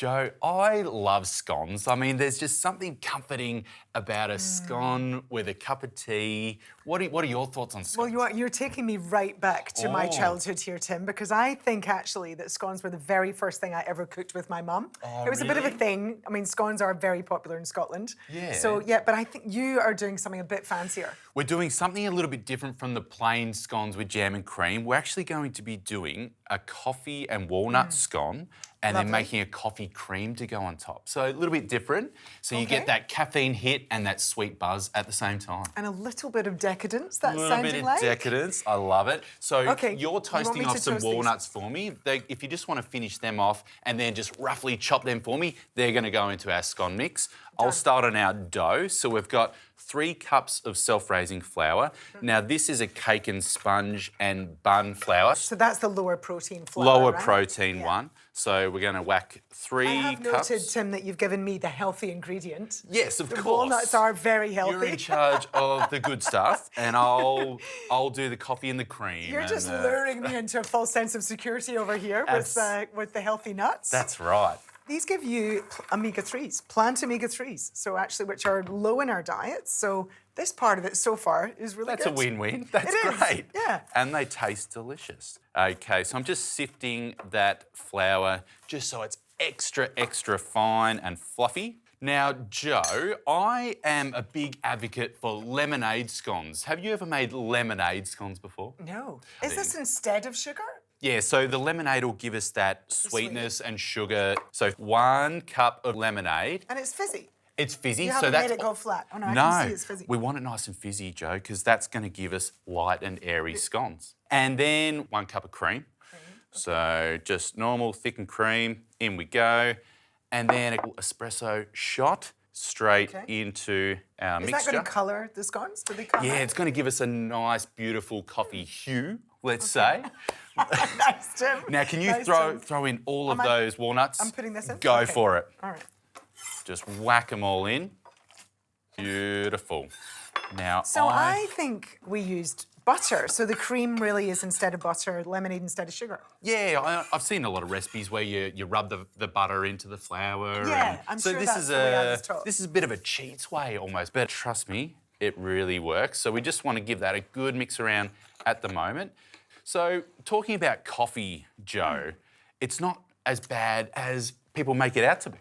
Jo, I love scones. I mean, there's just something comforting about a scone with a cup of tea. What are your thoughts on scones? Well, you're taking me right back to my Oh. childhood here, Tim, because I think actually that scones were the very first thing I ever cooked with my mum. Oh, it was a bit of a really? thing. I mean, scones are very popular in Scotland. Yeah. So, yeah, but I think you are doing something a bit fancier. We're doing something a little bit different from the plain scones with jam and cream. We're actually going to be doing a coffee and walnut scone and then Lovely. making a coffee cream to go on top. So a little bit different. So you get Okay. that caffeine hit and that sweet buzz at the same time. And a little bit of decadence, that's A little sounding bit of like. decadence. I love it. So Okay, you're you want toasting me to off some toast these? walnuts for me. If you just want to finish them off and then just roughly chop them for me, they're going to go into our scone mix. I'll start on our dough. So we've got 3 cups of self-raising flour. Now this is a cake and sponge and bun flour. So that's the lower protein flour, Lower right? protein Yeah. one. So we're going to whack 3 I have cups. noted, Tim, that you've given me the healthy ingredient. Yes, of The course. walnuts are very healthy. You're in charge of the good stuff, and I'll do the coffee and the cream. You're just and, luring me into a false sense of security over here with the healthy nuts. That's right. These give you omega-3s, plant omega-3s, so actually which are low in our diets. So this part of it so far is really That's good. a win-win. That's It is, great. yeah. And they taste delicious. Okay, so I'm just sifting that flour just so it's extra fine and fluffy. Now, Jo, I am a big advocate for lemonade scones. Have you ever made lemonade scones before? No. Is this instead of sugar? Yeah, so the lemonade will give us that sweetness and sugar. So 1 cup of lemonade. And it's fizzy. It's fizzy, You so haven't that's made it go flat. Oh no, I no, can see it's fizzy. we want it nice and fizzy, Jo, because that's going to give us light and airy scones. And then 1 cup of cream. So just normal thicken cream, in we go. And then an espresso shot straight into our Is mixture. that going to colour the scones? Do they colour? Yeah, it's going to give us a nice, beautiful coffee hue, let's say. Nice, Tim. Now, can you Nice, Tim. throw in all of Am I- those walnuts? I'm putting this in? Go Okay. for it. All right. Just whack them all in. Beautiful. Now, So I think we used butter. So the cream really is instead of butter, lemonade instead of sugar. Yeah, I've seen a lot of recipes where you rub the butter into the flour. Yeah, and, I'm so sure this that's is the way I was taught. this is a bit of a cheats way almost, but trust me, it really works. So we just want to give that a good mix around at the moment. So talking about coffee, Jo, it's not as bad as people make it out to be.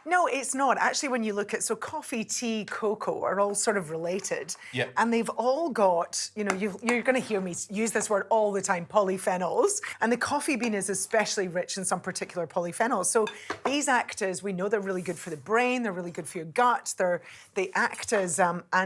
No, it's not. Actually, when you look at, so coffee, tea, cocoa are all sort of related. Yep. And they've all got, you're going to hear me use this word all the time, polyphenols. And the coffee bean is especially rich in some particular polyphenols. So these act as, we know they're really good for the brain, they're really good for your gut, they act as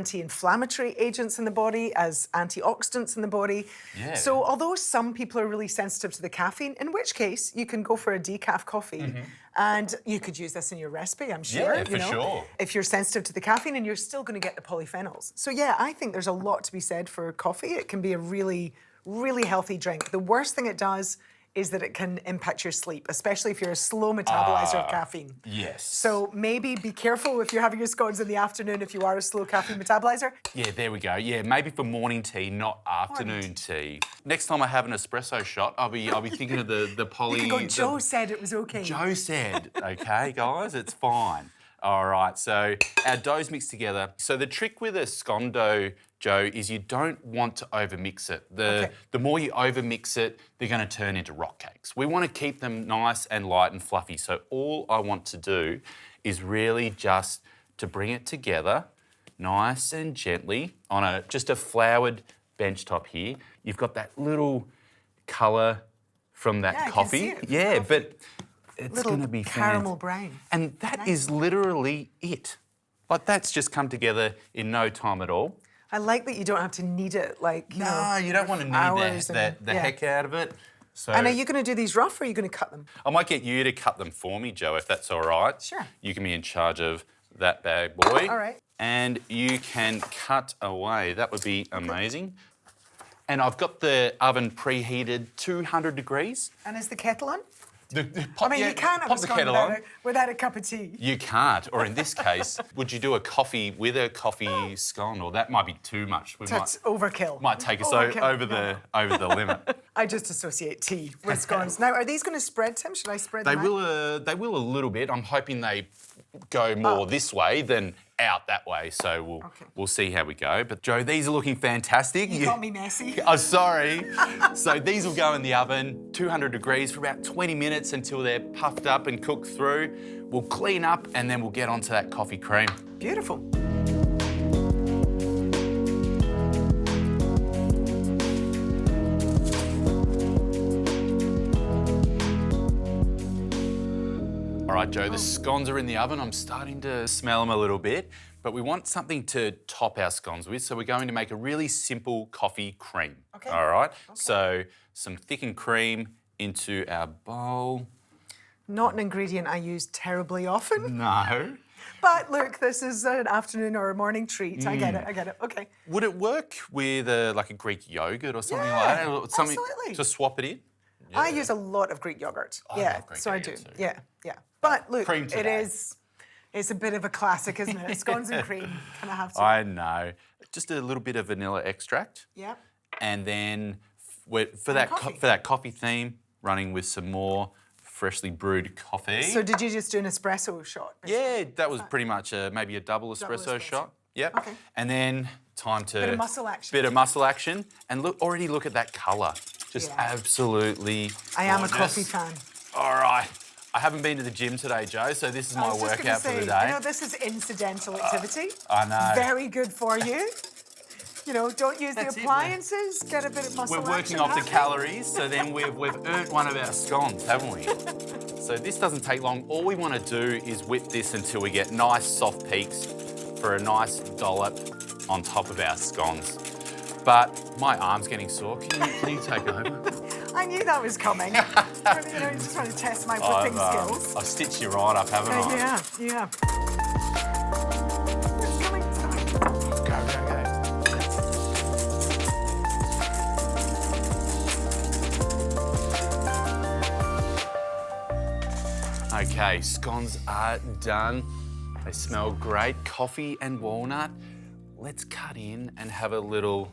anti-inflammatory agents in the body, as antioxidants in the body. Yeah. So although some people are really sensitive to the caffeine, in which case you can go for a decaf coffee. And you could use this in your recipe, I'm sure. Yeah, for sure. If you're sensitive to the caffeine, and you're still going to get the polyphenols. So yeah, I think there's a lot to be said for coffee. It can be a really, really healthy drink. The worst thing it does is that it can impact your sleep, especially if you're a slow metabolizer of caffeine. Yes. So maybe be careful if you're having your scones in the afternoon if you are a slow caffeine metabolizer. Yeah, there we go. Yeah, maybe for morning tea, not afternoon tea. Next time I have an espresso shot, I'll be thinking of the poly. You could go, Joe said it was okay. Joe said, okay, guys, it's fine. All right, so our dough's mixed together. So the trick with a scone dough, Jo, is you don't want to overmix it. The more you overmix it, they're going to turn into rock cakes. We want to keep them nice and light and fluffy. So all I want to do is really just to bring it together nice and gently on just a floured bench top here. You've got that little colour from that Yeah, I can coffee. see it. Yeah, Coffee. but it's Little going to be caramel fantastic. brown. And that is literally it. Like, that's just come together in no time at all. I like that you don't have to knead it like, You don't want to need hours the and- heck out of it. So And are you going to do these rough or are you going to cut them? I might get you to cut them for me, Jo, if that's all right. Sure. You can be in charge of that bad boy. All right. And you can cut away. That would be amazing. And I've got the oven preheated 200 degrees. And is the kettle on? You can't have pop a the scone kettle on. without a cup of tea. You can't. Or in this case, would you do a coffee with a coffee scone? Or that might be too much. That's overkill. Might take us Overkill. over the limit. I just associate tea with scones. Now, are these going to spread, Tim? Should I spread them out? They will a little bit. I'm hoping they go more this way than out that way. So we'll see how we go. But Jo, these are looking fantastic. You got me messy. Oh, sorry. So these will go in the oven, 200 degrees for about 20 minutes until they're puffed up and cooked through. We'll clean up and then we'll get onto that coffee cream. Beautiful. All right, Jo, the scones are in the oven. I'm starting to smell them a little bit, but we want something to top our scones with, so we're going to make a really simple coffee cream. Okay. All right? Okay. So some thickened cream into our bowl. Not an ingredient I use terribly often. No. But look, this is an afternoon or a morning treat. I get it. Okay. Would it work with like a Greek yogurt or something like that? Or something absolutely. To swap it in? Yeah. I use a lot of Greek yogurt. I love Greek I yogurt do. too. Yeah. But look, Cream today. it's a bit of a classic, isn't it? Scones and cream. Kind of have to. I know. Just a little bit of vanilla extract. Yeah. And then for that coffee theme, running with some more freshly brewed coffee. So did you just do an espresso shot? Basically? Yeah, that was pretty much maybe a double espresso shot. Yep. Okay. And then time to... Bit of muscle action. Bit of muscle action. And already look at that colour. Just absolutely I am gorgeous. a coffee fan. All right. I haven't been to the gym today, Jo, so this is my workout for the day. You know, this is incidental activity. I know. Very good for you. You know, don't use the appliances, get a bit of muscle We're working off the calories, so then we've earned one of our scones, haven't we? So this doesn't take long. All we want to do is whip this until we get nice soft peaks for a nice dollop on top of our scones. But my arm's getting sore. Can you take over? I knew that was coming. You know, you just want to test my whipping skills. I've stitched you right up, haven't I? Yeah. It's coming. Go. Okay, scones are done. They smell great. Coffee and walnut. Let's cut in and have a little...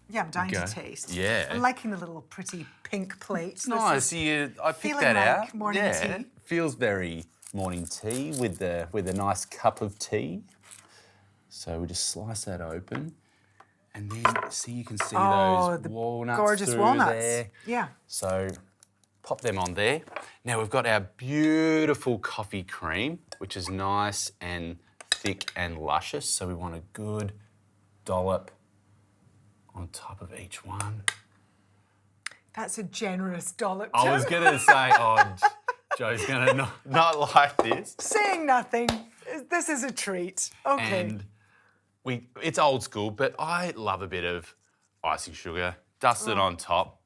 Yeah, I'm dying to taste. Yeah. I'm liking the little pretty pink plate. It's nice. I picked that like out. Morning tea. Feels very morning tea with a nice cup of tea. So we just slice that open, and then you can see those the walnuts gorgeous through walnuts. there. Yeah. So pop them on there. Now we've got our beautiful coffee cream, which is nice and thick and luscious. So we want a good dollop on top of each one. That's a generous dollop. I was going to say, Jo's going to not like this. Saying nothing. This is a treat. Okay. And it's old school, but I love a bit of icing sugar. Dust it on top.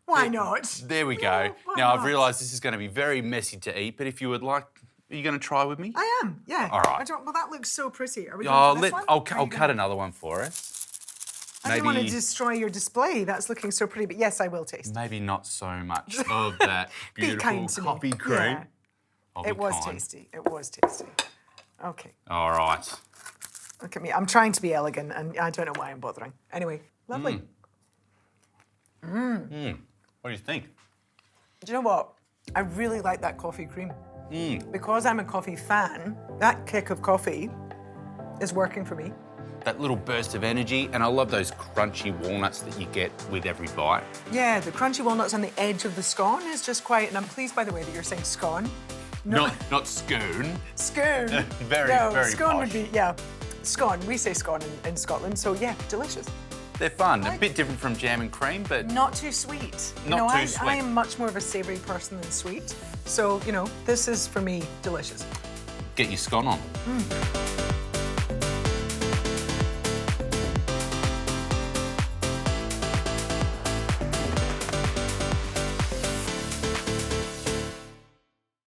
Why not? There we go. Why Now, not? I've realised this is going to be very messy to eat, but if you would like, are you going to try with me? I am, yeah. All right. Well, that looks so pretty. Are we going for this one? I'll cut another one for us. I don't want to destroy your display. That's looking so pretty, but yes, I will taste. Maybe not so much of that beautiful coffee cream. Yeah. It was tasty. It was tasty. Okay. All right. Look at me. I'm trying to be elegant, and I don't know why I'm bothering. Anyway, lovely. What do you think? Do you know what? I really like that coffee cream. Because I'm a coffee fan, that kick of coffee is working for me. That little burst of energy, and I love those crunchy walnuts that you get with every bite. Yeah, the crunchy walnuts on the edge of the scone is just quite, and I'm pleased, by the way, that you're saying scone. Not scone. Scone. Very scone posh. would be, scone. We say scone in Scotland, so yeah, delicious. They're fun. A bit different from jam and cream, but... Not too sweet. Not too sweet. I am much more of a savoury person than sweet. So, this is, for me, delicious. Get your scone on.